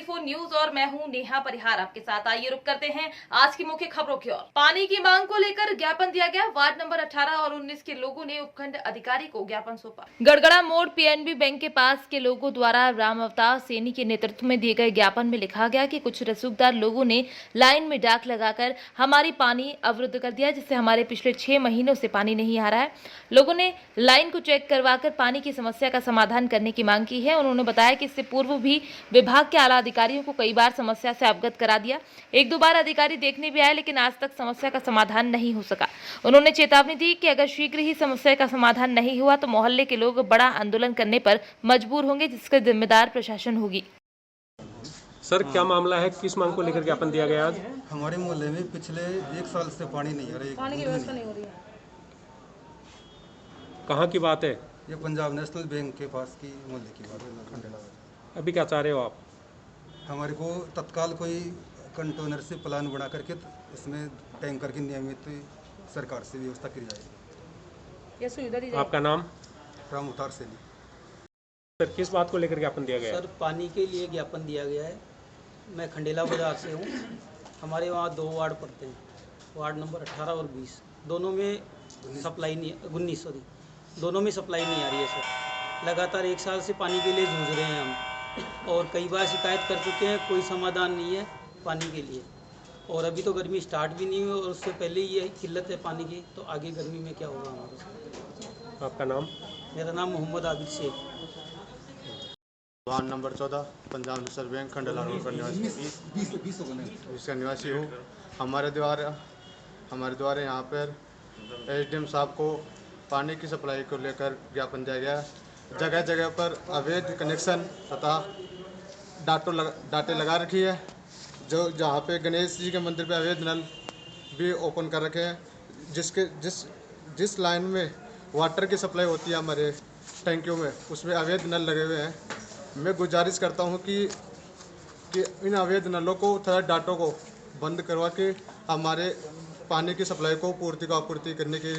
24 news और मैं हूं नेहा परिहार आपके साथ। आइए रुक करते हैं आज की मुख्य खबरों की ओर। पानी की मांग को लेकर ज्ञापन दिया गया। वार्ड नंबर 18 और 19 के लोगों ने उपखंड अधिकारी को ज्ञापन सौंपा। गड़गड़ा मोड़ पीएनबी बैंक के पास के लोगों द्वारा राम अवतार सैनी के नेतृत्व में दिए गए ज्ञापन में लिखा गया कि कुछ रसूखदार लोगों ने लाइन में डाक लगाकर हमारी पानी अवरुद्ध कर दिया, जिससे हमारे पिछले 6 महीनों से पानी नहीं आ रहा है। लोगों ने लाइन को चेक करवाकर पानी की समस्या का समाधान करने की मांग की है। उन्होंने बताया कि इससे पूर्व भी विभाग के आला अधिकारियों को कई बार समस्या से अवगत करा दिया। 1-2 बार अधिकारी देखने भी आए, लेकिन आज तक समस्या का समाधान नहीं हो सका। उन्होंने चेतावनी दी कि अगर शीघ्र ही समस्या का समाधान नहीं हुआ तो मोहल्ले के लोग बड़ा आंदोलन करने पर मजबूर होंगे, जिसका जिम्मेदार प्रशासन होगी। सर, क्या मामला है? किस मांग को लेकर ज्ञापन दिया गया आज? हमारे मोहल्ले में पिछले 1 साल से पानी नहीं आ रहा, पानी की व्यवस्था नहीं हो रही है। कहाँ की बात है? ये पंजाब नेशनल बैंक के पास की मोहल्ले की बात है, खंडेला। अभी क्या चाह रहे हो आप? हमारे को तत्काल कोई कंटेनर से प्लान बना करके इसमें टैंकर की नियमित सरकार से व्यवस्था की जाए। ये सुविधा दी जाए। आपका नाम? राम अवतार सैनी। सर, किस बात को लेकर ज्ञापन दिया गया है? सर, पानी के लिए ज्ञापन दिया गया है। मैं खंडेला बाजार से हूँ। हमारे वहाँ 2 वार्ड पड़ते हैं, वार्ड नंबर 18 और 20। दोनों में सप्लाई नहीं, 19 सॉरी, दोनों में सप्लाई नहीं आ रही है सर। लगातार 1 साल से पानी के लिए जूझ रहे हैं हम, और कई बार शिकायत कर चुके हैं, कोई समाधान नहीं है पानी के लिए। और अभी तो गर्मी स्टार्ट भी नहीं हुई और उससे पहले ही ये किल्लत है पानी की, तो आगे गर्मी में क्या होगा हमारे साथ। आपका नाम? मेरा नाम Mohammad Abid Sheikh. Ward number 14 Punjab National Bank Khandela road का निवासी हूँ। हमारे द्वारा यहाँ पर एसडीएम साहब को पानी की सप्लाई को लेकर ज्ञापन दिया गया। जगह जगह पर अवैध कनेक्शन तथा डाटे लगा रखी है। जो जहाँ पे गणेश जी के मंदिर पे अवैध नल भी ओपन कर रखे हैं, जिस लाइन में वाटर की सप्लाई होती है हमारे टैंकियों में, उसमें अवैध नल लगे हुए हैं। मैं गुजारिश करता हूं कि इन अवैध नलों को तथा डाटों को बंद करवा के हमारे पानी की सप्लाई को आपूर्ति करने की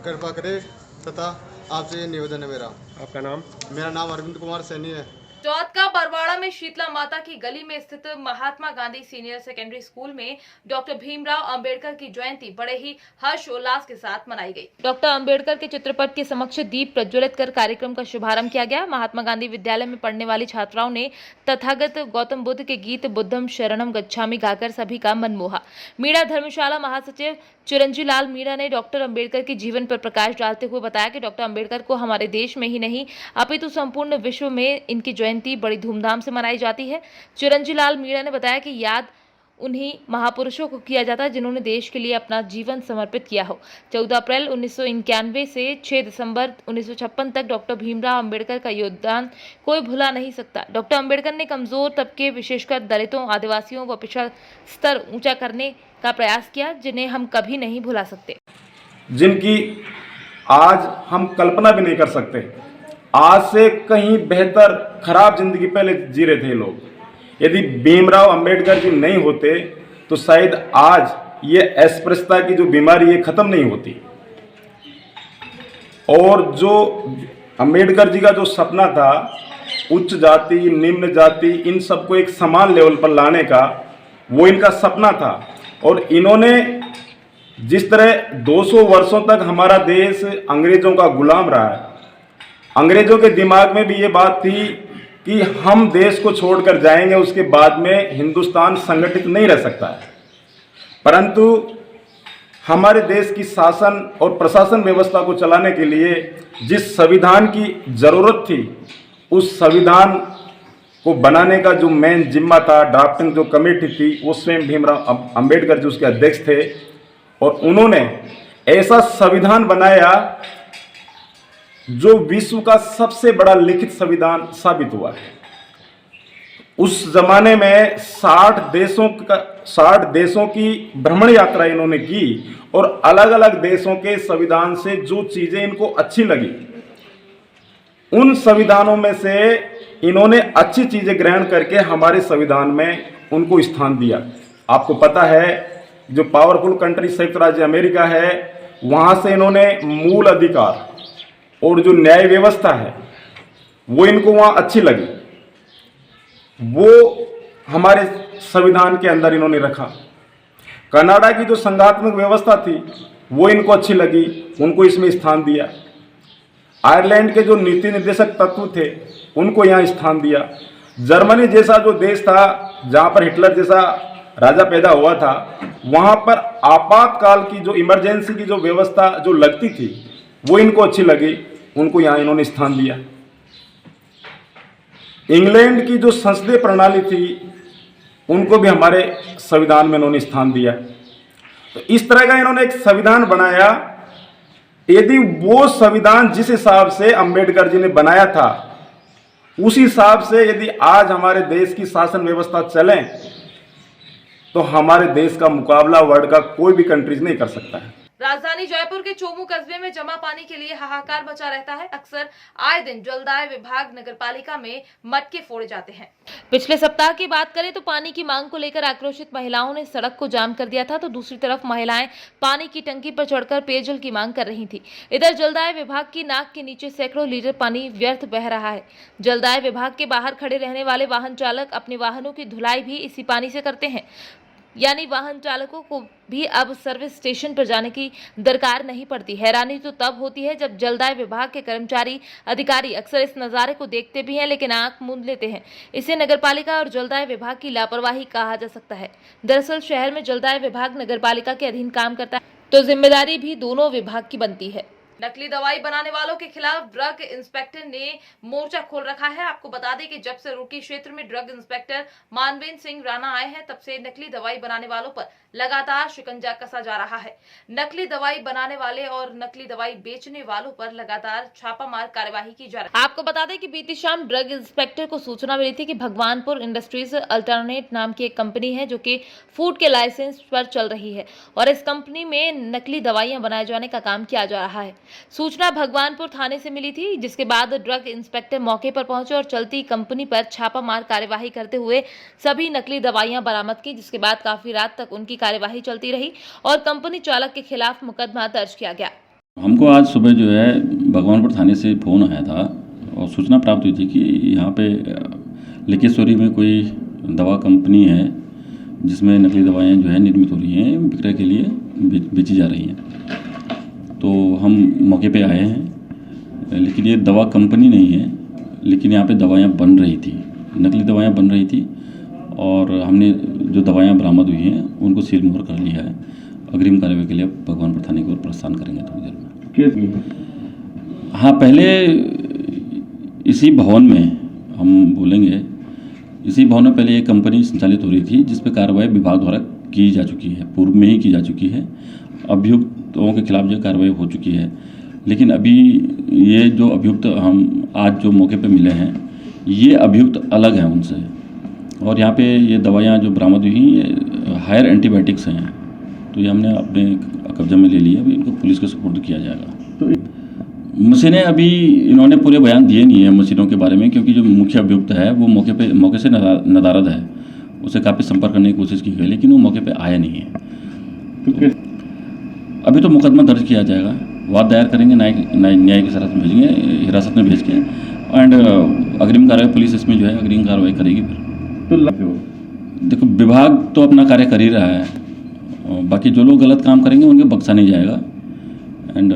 कृपा करें, तथा आपसे ये निवेदन है मेरा। आपका नाम? मेरा नाम अरविंद कुमार सैनी है। चौथ का बरवाड़ा में शीतला माता की गली में स्थित Mahatma Gandhi senior secondary school में डॉक्टर भीमराव अंबेडकर की जयंती बड़े ही हर्षोल्लास के साथ मनाई गई। डॉक्टर अंबेडकर के चित्रपट के समक्ष दीप प्रज्वलित कर कार्यक्रम का शुभारंभ किया गया। महात्मा गांधी विद्यालय में पढ़ने वाली छात्राओं ने तथागत गौतम बुद्ध के गीत बुद्धम शरणम गच्छामि गाकर सभी का मन मोहा। मीणा धर्मशाला महासचिव चिरंजीव लाल मीणा ने डॉक्टर अंबेडकर के जीवन पर प्रकाश डालते हुए बताया कि डॉक्टर अंबेडकर को हमारे देश में ही नहीं अपितु संपूर्ण विश्व में इनकी जयंती बड़ी धूमधाम से मनाई जाती है। चिरंजीव लाल मीणा ने बताया कि याद उन्हीं महापुरुषों को किया जाता है जिन्होंने देश के लिए अपना जीवन समर्पित किया हो। 14 अप्रैल 1991 से 6 दिसंबर 1956 तक डॉक्टर भीमराव अंबेडकर का योगदान कोई भुला नहीं सकता। डॉक्टर अंबेडकर ने कमजोर तबके, विशेषकर दलितों, आदिवासियों व पिछड़ा स्तर ऊंचा करने का प्रयास किया, जिन्हें हम कभी नहीं भुला सकते, जिनकी आज हम कल्पना भी नहीं कर सकते। आज से कहीं बेहतर खराब जिंदगी पहले जी रहे थे लोग। यदि भीमराव अंबेडकर जी नहीं होते तो शायद आज ये अस्पृश्यता की जो बीमारी है खत्म नहीं होती। और जो अंबेडकर जी का जो सपना था उच्च जाति, निम्न जाति, इन सबको एक समान लेवल पर लाने का, वो इनका सपना था। और इन्होंने जिस तरह 200 वर्षों तक हमारा देश अंग्रेजों का गुलाम रहा है, अंग्रेजों के दिमाग में भी ये बात थी कि हम देश को छोड़कर जाएंगे, उसके बाद में हिंदुस्तान संगठित नहीं रह सकता है। परंतु हमारे देश की शासन और प्रशासन व्यवस्था को चलाने के लिए जिस संविधान की जरूरत थी, उस संविधान को बनाने का जो मेन जिम्मा था, ड्राफ्टिंग जो कमेटी थी, वो स्वयं भीमराव अंबेडकर जी उसके अध्यक्ष थे। और उन्होंने ऐसा संविधान बनाया जो विश्व का सबसे बड़ा लिखित संविधान साबित हुआ है। उस जमाने में 60 देशों की भ्रमण यात्रा इन्होंने की और अलग अलग देशों के संविधान से जो चीजें इनको अच्छी लगी, उन संविधानों में से इन्होंने अच्छी चीजें ग्रहण करके हमारे संविधान में उनको स्थान दिया। आपको पता है, जो पावरफुल कंट्री संयुक्त राज्य अमेरिका है, वहां से इन्होंने मूल अधिकार और जो न्याय व्यवस्था है वो इनको वहां अच्छी लगी। वो हमारे संविधान के अंदर इन्होंने रखा। कनाडा की जो संघात्मक व्यवस्था थी वो इनको अच्छी लगी, उनको इसमें स्थान दिया। आयरलैंड के जो नीति निर्देशक तत्व थे उनको यहाँ स्थान दिया। जर्मनी जैसा जो देश था जहाँ पर हिटलर जैसा राजा पैदा हुआ था, वहाँ पर आपातकाल की जो इमरजेंसी की जो व्यवस्था जो लगती थी वो इनको अच्छी लगी, उनको यहाँ इन्होंने स्थान दिया। इंग्लैंड की जो संसदीय प्रणाली थी उनको भी हमारे संविधान में इन्होंने स्थान दिया। तो इस तरह का इन्होंने एक संविधान बनाया। यदि वो संविधान जिस हिसाब से अंबेडकर जी ने बनाया था उसी हिसाब से यदि आज हमारे देश की शासन व्यवस्था चले तो हमारे देश का मुकाबला वर्ल्ड का कोई भी कंट्रीज नहीं कर सकता है। राजधानी जयपुर के चोमू कस्बे में जमा पानी के लिए हाहाकार मचा रहता है। अक्सर आए दिन जलदाय विभाग नगरपालिका में मटके फोड़े जाते हैं। पिछले सप्ताह की बात करें तो पानी की मांग को लेकर आक्रोशित महिलाओं ने सड़क को जाम कर दिया था, तो दूसरी तरफ महिलाएं पानी की टंकी पर चढ़कर पेयजल की मांग कर रही थी। इधर जलदाय विभाग की नाक के नीचे सैकड़ों लीटर पानी व्यर्थ बह रहा है। जलदाय विभाग के बाहर खड़े रहने वाले वाहन चालक अपने वाहनों की धुलाई भी इसी पानी से करते हैं, यानी वाहन चालकों को भी अब सर्विस स्टेशन पर जाने की दरकार नहीं पड़ती। हैरानी तो तब होती है जब जलदाय विभाग के कर्मचारी अधिकारी अक्सर इस नज़ारे को देखते भी हैं लेकिन आंख मूंद लेते हैं। इसे नगरपालिका और जलदाय विभाग की लापरवाही कहा जा सकता है। दरअसल शहर में जलदाय विभाग नगरपालिका के अधीन काम करता है, तो जिम्मेदारी भी दोनों विभाग की बनती है। नकली दवाई बनाने वालों के खिलाफ ड्रग इंस्पेक्टर ने मोर्चा खोल रखा है। आपको बता दें कि जब से रुड़की क्षेत्र में ड्रग इंस्पेक्टर मानवेंद्र सिंह राणा आए हैं तब से नकली दवाई बनाने वालों पर लगातार शिकंजा कसा जा रहा है। नकली दवाई बनाने वाले और नकली दवाई बेचने वालों पर लगातार छापामार कार्यवाही की जा रही है। आपको बता दें कि बीती शाम ड्रग इंस्पेक्टर को सूचना मिली थी कि भगवानपुर इंडस्ट्रीज अल्टरनेट नाम की एक कंपनी है जो कि फूड के लाइसेंस पर चल रही है और इस कंपनी में नकली दवाइयां बनाए जाने का काम किया जा रहा है। सूचना भगवानपुर थाने से मिली थी, जिसके बाद ड्रग इंस्पेक्टर मौके पर पहुंचे और चलती कंपनी पर छापामार कार्यवाही करते हुए सभी नकली दवाइयां बरामद की, जिसके बाद काफी रात तक उनकी कार्यवाही चलती रही और कंपनी चालक के खिलाफ मुकदमा दर्ज किया गया। हमको आज सुबह जो है भगवानपुर थाने से फ़ोन आया था और सूचना प्राप्त हुई थी कि यहाँ पे लिकेश्वरी में कोई दवा कंपनी है जिसमें नकली दवाएं जो है निर्मित हो रही हैं, विक्रय के लिए बेची जा रही हैं। तो हम मौके पे आए हैं, लेकिन ये दवा कंपनी नहीं है, लेकिन यहाँ पे दवाएं बन रही थी, नकली दवाएं बन रही थी और हमने जो दवाएं बरामद हुई हैं उनको सील मोहर कर लिया है। अग्रिम कार्रवाई के लिए भगवानपुर थाने की ओर प्रस्थान करेंगे थोड़ी देर में। हाँ, पहले इसी भवन में हम बोलेंगे, इसी भवन में पहले ये कंपनी संचालित हो रही थी जिस पर कार्रवाई विभाग द्वारा की जा चुकी है, पूर्व में ही की जा चुकी है। अभियुक्तों के खिलाफ जो कार्रवाई हो चुकी है, लेकिन अभी ये जो अभियुक्त हम आज जो मौके पे मिले हैं ये अभियुक्त अलग हैं उनसे, और यहाँ पे ये दवाइयाँ जो बरामद हुई ये हायर एंटीबायोटिक्स हैं, तो ये हमने अपने कब्जे में ले लिया। अभी इनको पुलिस के सुपुर्द किया जाएगा। तो मशीनें अभी इन्होंने पूरे बयान दिए नहीं है मशीनों के बारे में, क्योंकि जो मुख्य अभियुक्त है वो मौके से नदारद है। उसे काफ़ी संपर्क करने की कोशिश की गई लेकिन वो मौके पर आया नहीं है। तो अभी तो मुकदमा दर्ज किया जाएगा, वाद दायर करेंगे, न्यायिक हिरासत में भेजेंगे, हिरासत में भेज के एंड अग्रिम कार्रवाई पुलिस इसमें जो है अग्रिम कार्रवाई करेगी। फिर तो देखो, विभाग तो अपना कार्य कर ही रहा है, बाकी जो लोग गलत काम करेंगे उनके बख्शा नहीं जाएगा, एंड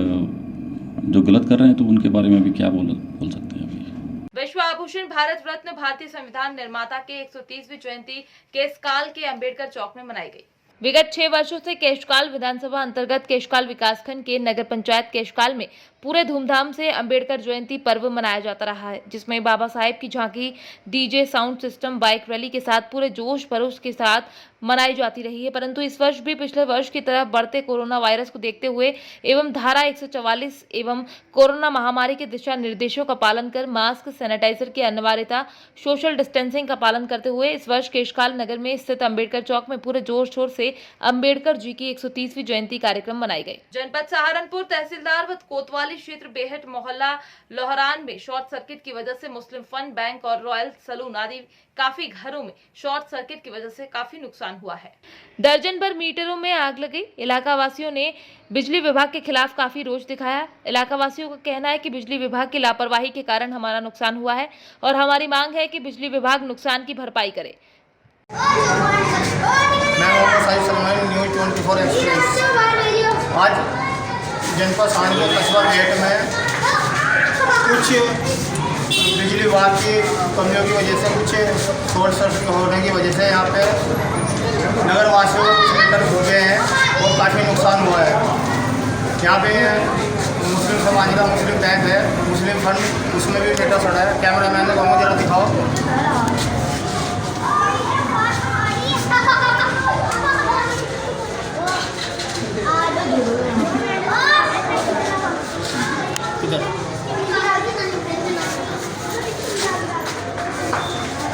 जो गलत कर रहे हैं तो उनके बारे में भी क्या बोल सकते हैं। अभी विश्व आभूषण भारत रत्न भारतीय संविधान निर्माता के 130वीं जयंती केशकाल के अंबेडकर चौक में मनाई गई। विगत 6 वर्षों से केशकाल विधानसभा अंतर्गत केशकाल विकासखंड के नगर पंचायत केशकाल में पूरे धूमधाम से अंबेडकर जयंती पर्व मनाया जाता रहा है, जिसमें बाबा साहेब की झांकी, DJ, sound system, bike rally के साथ पूरे जोश खरोश के साथ मनाई जाती रही है। परंतु इस वर्ष भी पिछले वर्ष की तरह बढ़ते कोरोना वायरस को देखते हुए एवं धारा 144 एवं कोरोना महामारी के दिशा निर्देशों का पालन कर मास्क, सैनिटाइजर की अनिवार्यता, सोशल डिस्टेंसिंग का पालन करते हुए इस वर्ष केशकाल नगर में स्थित अंबेडकर चौक में पूरे जोर शोर से अंबेडकर जी की 130वीं जयंती कार्यक्रम मनाई गई। जनपद सहारनपुर तहसीलदार व कोतवाली क्षेत्र बेहट मोहल्ला लोहरान में शॉर्ट सर्किट की वजह से मुस्लिम फंड बैंक और रॉयल सलून आदि काफी घरों में शॉर्ट सर्किट की वजह से काफी नुकसान हुआ है। दर्जन भर मीटरों में आग लगी। इलाका वासियों ने बिजली विभाग के खिलाफ काफी रोष दिखाया। इलाका वासियों का कहना है कि बिजली विभाग की लापरवाही के कारण हमारा नुकसान हुआ है और हमारी मांग है कि बिजली विभाग नुकसान की भरपाई करे। मैं मोहम्मद साहिब सलमान, न्यूज़ 24 एक्सप्रेस। आज जनपद सानपुर कस्बा गेट में कुछ बिजली विभाग की कमियों की वजह से कुछ शॉर्ट सर्किट होने की वजह से यहाँ पे नगर वासियों को कुछ मीटर डूबे हैं और काफ़ी नुकसान हुआ है। यहाँ पे मुस्लिम समाज का मुस्लिम बैंक है, मुस्लिम फंड, उसमें भी मीटर सड़ा है। कैमरा मैन को जरा दिखाओ।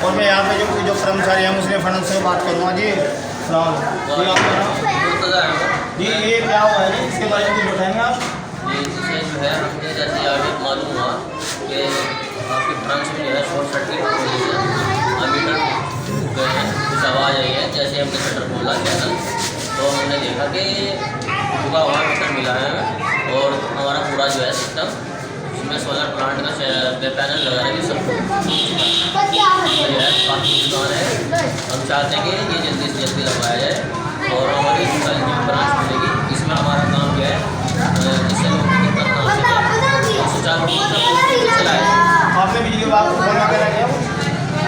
और मैं यहाँ पे जो कर्मचारी हैं मुस्लिम फंड से बात करूँगा। जी सलाम जी, आपका नाम? जी ये क्या हुआ है जी, इसके बारे में कुछ बताएंगे आप? ये इसे जो है हमने जैसे आगे मालूम हुआ कि आपकी ब्रांच में जो है शॉर्ट सर्किट की वजह से मीटर गए हैं, कुछ आवाज़ आई है। जैसे हमने शटर खोला गया तो हमने देखा कि पूरा हुआ मीटर मिला है और हमारा पूरा जो है सिस्टम उसमें सोलर प्लांट का पैनल लगा है, ये सब जो है काफ़ी नुकसान है। हम चाहते हैं कि ये जल्दी से जल्दी लगवाया जाए और हमारी ब्रांच मिलेगी। इसमें हमारा काम जो है जिससे लोगों की दिक्कत ना हो, सुचारू रूप से चलाए। आपने बिजली विभाग को फोन वगैरह किया?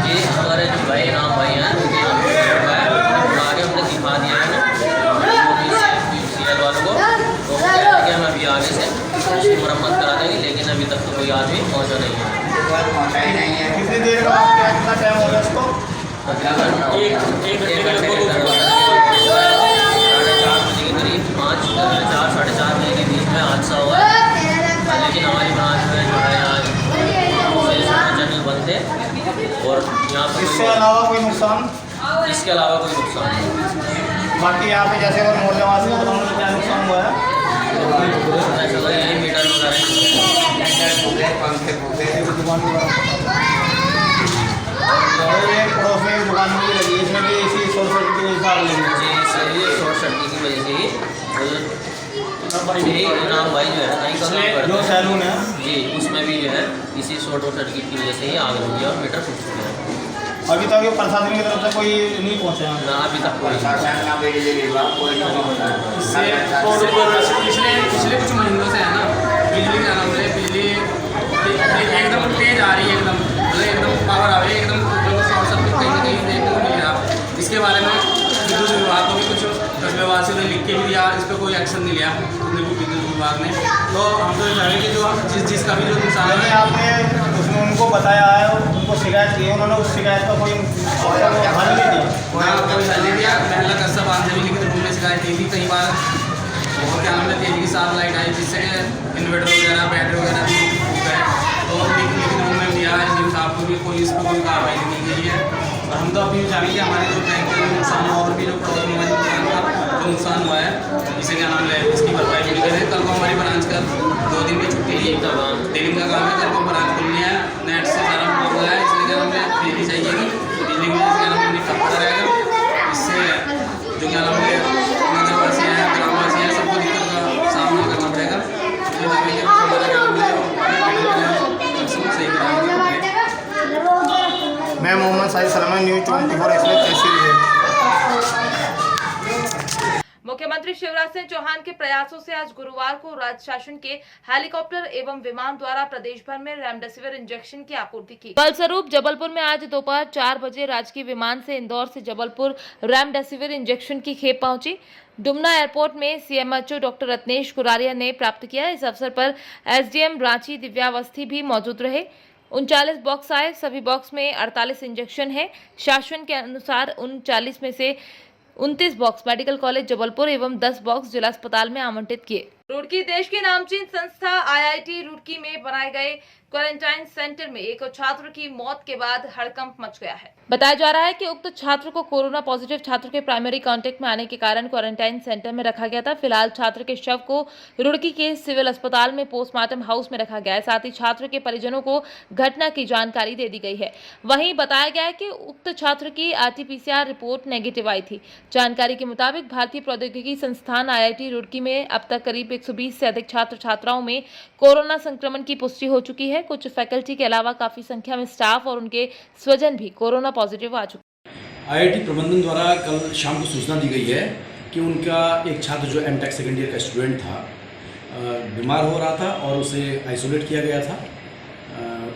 जी हमारे जो भाई नाम भाई हैं उनके नाम पर आगे हमने दिखा दिया है CL वालों को, तो कह रहे हैं कि हम अभी आगे से उसकी मरम्मत करा देंगे, लेकिन अभी तक तो कोई आदमी पहुँचा नहीं है। कितनी देर का कितना टाइम हो गया उसको? तकरीबन एक घंटे के अंदर 4:30 बजे के करीब 4 साढ़े 4 बजे के बीच में हादसा हुआ है। लेकिन हमारी ब्रांच में जो है आज चैनल बंद थे और यहाँ पर इसके अलावा कोई नुकसान? इसके अलावा कोई नुकसान नहीं। बाकी यहाँ पे जैसे और मोहल्ले वासी को बताऊँ क्या नुकसान हुआ है? ऐसा तो यही मीटर और ये पड़ोस में दुकान भी लगी है, इसमें भी इसी शॉर्ट सर्किट की हिसाब लेंगे। जी इसलिए शॉर्ट सर्किट की वजह से ही नाम भाई जो है नहीं कम जो सैलून है जी उसमें भी जो है इसी शॉर्ट सर्किट की वजह से ही आग लगी और मीटर फूट चुके हैं। अभी तक प्रशासन की तरफ से कोई नहीं पहुँचा है? ना अभी तक कोई पिछले कुछ महीनों से है ना बिजली का नाम है, बिजली एकदम तेज आ रही है, एकदम मतलब एकदम पावर आ रही है, एकदम शॉर्ट सर्किट कहीं ना कहीं देखने को मिल रहा। इसके बारे में विद्युत विभाग को भी कुछ कस्बेवासियों ने लिख के भी दिया, इस पर कोई एक्शन नहीं लिया विद्युत विभाग ने। तो हम तो चाहेंगे कि जो जिसका भी जो नुकसान है आपने उसमें उनको बताया है, उनको शिकायत की, उन्होंने उस शिकायत का कोई हल नहीं दिया? कोई हल नहीं दिया। महला कस्बा बांध भी लिखित रूप में शिकायत दी थी कई बार, और क्या नाम है तेजी के साथ लाइट आई जिससे कि इन्वर्टर वगैरह बैटरी वगैरह भी गए, तो लिखित रूप में दिया है जिन साहब को भी कोई इस पर कोई कार्रवाई नहीं की गई है। और हम तो अपनी चाहेंगे हमारे जो बैंक का नुकसान हुआ और भी जो पड़ोस मोबाइल दुकान का जो नुकसान हुआ है इसे क्या नाम है इसकी भरपाई मिल गई है। कल को हमारी ब्रांच का 2 दिन की छुट्टी है, डेलिंग का काम है, कल को ब्रांच खुलनी है, नेट से सारा हुआ है, इसलिए क्या नाम है बिजली चाहिएगी, बिजली की वजह से क्या नाम है खपत रहेगा। इससे जो क्या नाम है नगरवासी हैं ग्रामवासी हैं सबको दिक्कत का सामना करना पड़ेगा। मैं मोहम्मद साहिब सलमान, न्यूज़ 24 एक्सप्रेस तहसील है। मुख्यमंत्री शिवराज सिंह चौहान के प्रयासों से आज गुरुवार को राज्य शासन के हेलीकॉप्टर एवं विमान द्वारा प्रदेश भर में रेमडेसिविर इंजेक्शन की आपूर्ति की। फलस्वरूप जबलपुर में आज दोपहर 4 बजे राजकीय विमान से इंदौर से जबलपुर रेमडेसिविर इंजेक्शन की खेप पहुंची। डुमना एयरपोर्ट में सीएमएचओ डॉक्टर रत्नेश कुरारिया ने प्राप्त किया। इस अवसर पर एसडीएम रांची दिव्यावस्थी भी मौजूद रहे। 39 बॉक्स आए, सभी बॉक्स में 48 इंजेक्शन है। शासन के अनुसार 39 में से 29 बॉक्स मेडिकल कॉलेज जबलपुर एवं 10 बॉक्स जिला अस्पताल में आवंटित किए। रुड़की देश की नामचीन संस्था आईआईटी रुड़की में बनाए गए क्वारंटाइन सेंटर में एक छात्र की मौत के बाद हड़कंप मच गया है। बताया जा रहा है कि उक्त छात्र को कोरोना पॉजिटिव छात्र के प्राइमरी कांटेक्ट में आने के कारण क्वारंटाइन सेंटर में रखा गया था। फिलहाल छात्र के शव को रुड़की के सिविल अस्पताल में पोस्टमार्टम हाउस में रखा गया है। साथ ही छात्र के परिजनों को घटना की जानकारी दे दी गई है। वहीं बताया गया है कि उक्त छात्र की RT-PCR रिपोर्ट नेगेटिव आई थी। जानकारी के मुताबिक भारतीय प्रौद्योगिकी संस्थान IIT रुड़की में अब तक करीब 120 से अधिक छात्र छात्राओं में कोरोना संक्रमण की पुष्टि हो चुकी है। कुछ फैकल्टी के अलावा काफी संख्या में स्टाफ और उनके स्वजन भी कोरोना पॉजिटिव आ चुके हैं। IIT प्रबंधन द्वारा कल शाम को सूचना दी गई है कि उनका एक छात्र जो M.Tech सेकेंड ईयर का स्टूडेंट था बीमार हो रहा था और उसे आइसोलेट किया गया था।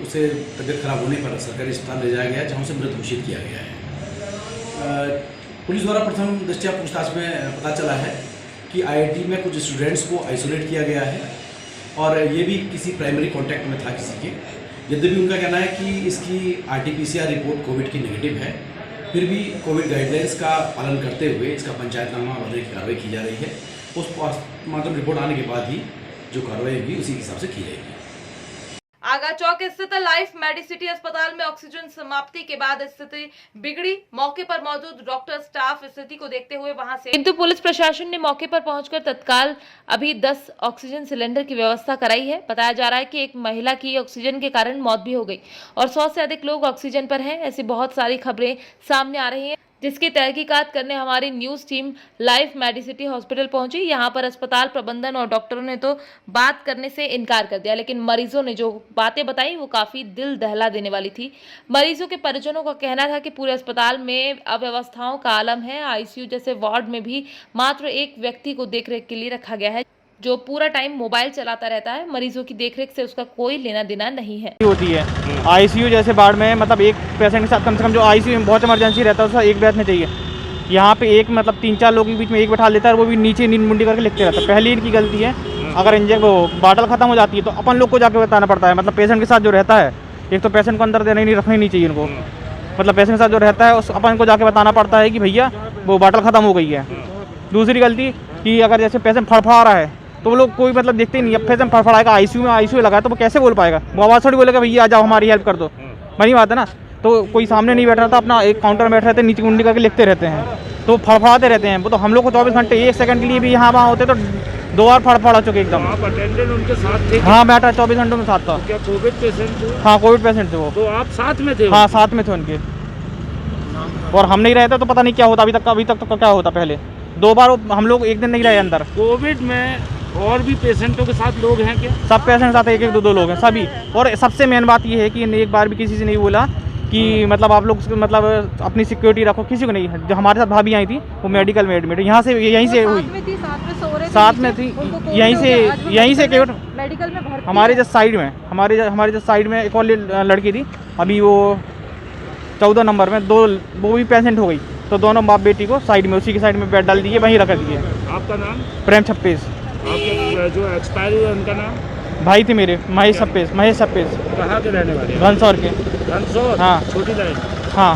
उसे तबीयत खराब होने पर सरकारी अस्पताल ले जाया गया जहां उसे मृत घोषित किया गया है। पुलिस द्वारा प्रथम दृष्टया पूछताछ में पता चला है कि IIT में कुछ स्टूडेंट्स को आइसोलेट किया गया है और ये भी किसी प्राइमरी कांटेक्ट में था किसी के। यद्यपि उनका कहना है कि इसकी RT-PCR रिपोर्ट कोविड की नेगेटिव है, फिर भी कोविड गाइडलाइंस का पालन करते हुए इसका पंचायतनामा वगैरह की कार्रवाई की जा रही है। पोस्टमार्टम रिपोर्ट आने के बाद ही जो कार्रवाई होगी उसी हिसाब से की जाएगी। आगा चौक स्थित लाइफ मेडिसिटी अस्पताल में ऑक्सीजन समाप्ति के बाद स्थिति बिगड़ी। मौके पर मौजूद डॉक्टर स्टाफ स्थिति को देखते हुए वहां से किंतु पुलिस प्रशासन ने मौके पर पहुंचकर तत्काल अभी 10 ऑक्सीजन सिलेंडर की व्यवस्था कराई है। बताया जा रहा है कि एक महिला की ऑक्सीजन के कारण मौत भी हो गई और 100 से अधिक लोग ऑक्सीजन पर हैं। ऐसी बहुत सारी खबरें सामने आ रही हैं, जिसकी तहकीकात करने हमारी news team life Medicity hospital पहुंची। यहां पर अस्पताल प्रबंधन और डॉक्टरों ने तो बात करने से इनकार कर दिया, लेकिन मरीजों ने जो बातें बताई वो काफी दिल दहला देने वाली थी। मरीजों के परिजनों का कहना था कि पूरे अस्पताल में अव्यवस्थाओं का आलम है। ICU जैसे वार्ड में भी मात्र एक व्यक्ति को देखरेख के लिए रखा गया है जो पूरा टाइम मोबाइल चलाता रहता है। मरीजों की देखरेख से उसका कोई लेना देना नहीं है। होती है ICU जैसे वार्ड में, मतलब एक पेशेंट के साथ कम से कम जो ICU में बहुत इमरजेंसी रहता है उसका एक बैठना चाहिए। यहाँ पे एक मतलब 3-4 लोगों के बीच में एक बैठा लेता है और वो भी नीचे नींद मुंडी करके लिखते रहता है। पहली इनकी गलती है, अगर वो बाटल खत्म हो जाती है तो अपन लोग को जाके बताना पड़ता है। मतलब पेशेंट के साथ जो रहता है, एक तो पेशेंट को अंदर देना ही नहीं, रखनी नहीं चाहिए उनको। मतलब पेशेंट के साथ जो रहता है उस अपन को जाके बताना पड़ता है कि भैया वो बाटल खत्म हो गई है। दूसरी गलती कि अगर जैसे पेशेंट फड़फड़ा रहा है तो वो लोग कोई मतलब देखते ही नहीं। अब पेशेंट फड़फड़ाएगा, ICU लगा है तो वो कैसे बोल पाएगा? वो आवाज़ थोड़ी बोलेगा भैया आ जाओ हमारी हेल्प कर दो, बनी बात है ना। तो कोई सामने नहीं बैठ रहा था, अपना एक काउंटर में बैठ रहते हैं, नीचे मुंडी करके लिखते रहते हैं, तो फड़फड़ाते रहते हैं। वो तो हम लोग को 24 घंटे 1 सेकंड के लिए भी यहाँ वहाँ होते तो 2 बार फड़फड़ा चुके एकदम। अटेंडेंट उनके साथ थे? हाँ, बैठा 24 घंटों में साथ था। क्या कोविड पेशेंट थे? हाँ, कोविड पेशेंट थे वो। तो आप साथ में थे? हाँ, साथ में थे उनके। और हम नहीं रहे थे तो पता नहीं क्या होता अभी तक तो क्या होता। पहले 2 बार हम लोग एक दिन नहीं रहे अंदर। कोविड में और भी पेशेंटों के साथ लोग हैं क्या? सब पेशेंट साथ 1-1, 2-2 लोग हैं सभी। और सबसे मेन बात ये है कि एक बार भी किसी से नहीं बोला कि मतलब आप लोग मतलब अपनी सिक्योरिटी रखो, किसी को नहीं। जो हमारे साथ भाभी आई थी वो मेडिकल में एडमिट, यहीं से हुई, साथ में थी, यहीं से मेडिकल में भर्ती। हमारे जस्ट साइड में हमारे जस्ट साइड में एक और लड़की थी, अभी वो 14 नंबर में, वो भी पेशेंट हो गई। तो दोनों बाप बेटी को साइड में, उसी की साइड में बेड डाल दिए, वहीं रख दिए। आपका नाम? प्रेम छप्पेस। आपके जो एक्सपायर हुए उनका नाम? भाई थे मेरे, महेश छप्पेस। कहाँ के रहने वाले? घनसौर के। घनसौर? हाँ, छोटी लाइन। हाँ,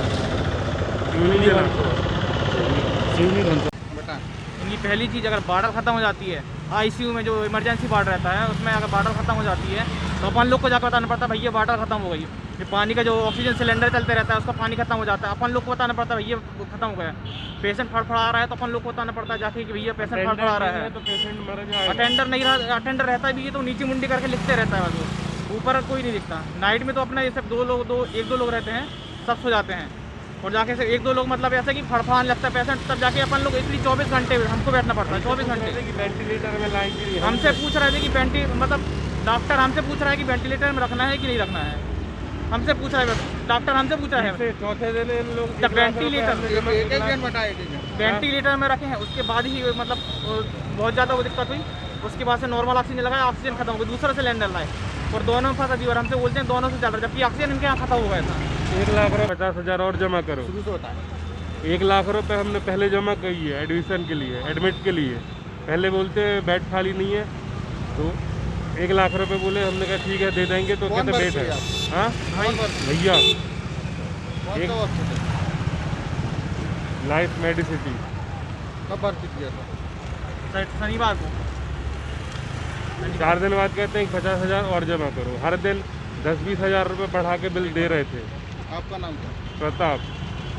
इनकी पहली चीज़, अगर बाटल ख़त्म हो जाती है ICU में, जो इमरजेंसी वार्ड रहता है उसमें अगर बाटल ख़त्म हो जाती है तो अपन लोग को जाकर बताना पड़ता है भैया बाटल ख़त्म हो गई। ये पानी का जो ऑक्सीजन सिलेंडर चलते रहता है उसका पानी खत्म हो जाता है, अपन लोग को बताना पड़ता है भैया खत्म हो गया। पेशेंट फड़फड़ा रहा है तो अपन लोग को बताना पड़ता है जाके कि भैया पेशेंट फड़फड़ा रहा है। तो पेशेंट मर जाएगा। अटेंडर नहीं रहा, अटेंडर रहता भी है तो नीचे मुंडी करके लिखते रहता है बस, वो ऊपर कोई नहीं दिखता। नाइट में तो अपना ये सब 1-2 लोग रहते हैं, सब सो जाते हैं। और जाके से 1-2 लोग मतलब ऐसा कि फड़फड़ाने लगता है पेशेंट, तब जाके अपन लोग इसलिए 24 घंटे हमको बैठना पड़ता है। 24 घंटे वेंटिलेटर में लाएंगे। हमसे पूछ रहे थे कि मतलब डॉक्टर हमसे पूछ रहा है कि वेंटिलेटर में रखना है कि नहीं रखना है। हमसे पूछ रहा है डॉक्टर, हमसे पूछ रहा है। चौथे दिन लोग वेंटिलेटर में रखे हैं, उसके बाद ही मतलब बहुत ज़्यादा वो दिक्कत हुई। उसके बाद से नॉर्मल ऑक्सीजन लगाया, ऑक्सीजन खत्म हो गई, दूसरा सिलेंडर लाए और दोनों में फंसा दी। और हमसे बोलते हैं दोनों से चल रहा है, जबकि ऑक्सीजन इनके यहाँ खत्म हो गया था। 1 लाख रुपये 50,000 और जमा करो। शुरू से होता है 1 लाख रुपये हमने पहले जमा की है एडमिशन के लिए, एडमिट के लिए। पहले बोलते हैं बेड खाली नहीं है, तो 1 लाख रुपये बोले। हमने कहा ठीक है दे देंगे, तो कहते बेड है। हाँ भैया, एक लाइफ मेडिसिटी। कब भर्ती किया था? शनिवार को। 4 दिन बाद कहते हैं 50,000 और जमा करो। हर दिन 10-20 हज़ार रुपये बढ़ा के बिल दे रहे थे। आपका नाम क्या? प्रताप।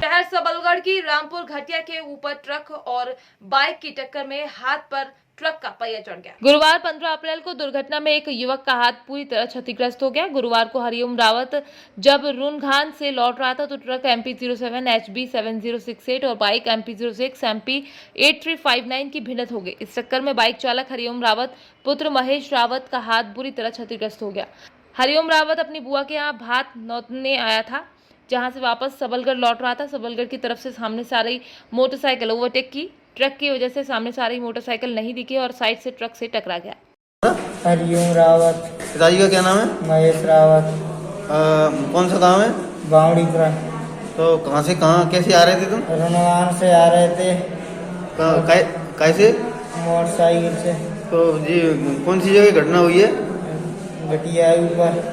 शहर सबलगढ़ की रामपुर घटिया के ऊपर ट्रक और बाइक की टक्कर में हाथ पर ट्रक का पहिया चढ़ गया। गुरुवार 15 अप्रैल को दुर्घटना में एक युवक का हाथ पूरी तरह क्षतिग्रस्त हो गया। गुरुवार को हरिओम रावत जब रुनघान से लौट रहा था तो ट्रक MP07 HB 7068 और बाइक MP06 MP 8359 की भिड़ंत हो गई। इस टक्कर में बाइक चालक हरिओम रावत पुत्र महेश रावत का हाथ बुरी तरह क्षतिग्रस्त हो गया। हरिओम रावत अपनी बुआ के यहाँ भात नौतने आया था, जहां से वापस सबलगढ़ लौट रहा था। सबलगढ़ की तरफ से सामने से आ रही मोटरसाइकिल ओवरटेक की। ट्रक की वजह से सामने से आ रही मोटरसाइकिल नहीं दिखी और साइड से ट्रक से टकरा गया। हरिओम रावत। पिताजी का क्या नाम है? महेश रावत। कौन सा गांव है? बावड़ीपुरा। तो कहाँ से कहाँ कैसे आ रहे थे तुम? रुनगान से आ रहे थे। कैसे? मोटरसाइकिल से। तो जी कौन सी जगह घटना हुई है? घटिया ऊपर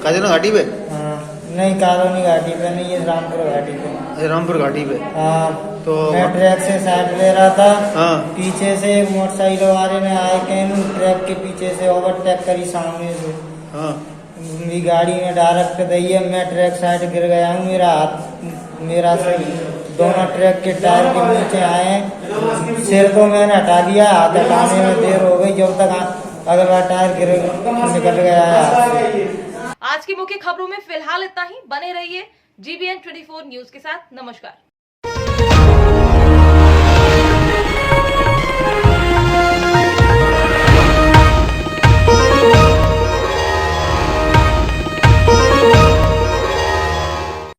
काजना घाटी पे? हाँ, नहीं कॉलोनी घाटी पे नहीं, ये रामपुर घाटी पे। रामपुर घाटी पे? हाँ। तो मैं ट्रक से साइड ले रहा था। हाँ। पीछे से एक मोटरसाइकिल वाले ने आए के ट्रक के पीछे से ओवरटेक करी सामने से। हाँ। मेरी गाड़ी ने डायरेक्ट दी है, मैं ट्रक साइड गिर गया हूँ। मेरा दोनों ट्रक के टायर के नीचे आए हैं। सिर को मैंने हटा दिया, हाथ हटाने में देर हो गई, जब तक अगला टायर निकल गया है। आज की मुख्य खबरों में फिलहाल इतना ही। बने रहिए GBN 24 न्यूज के साथ। नमस्कार।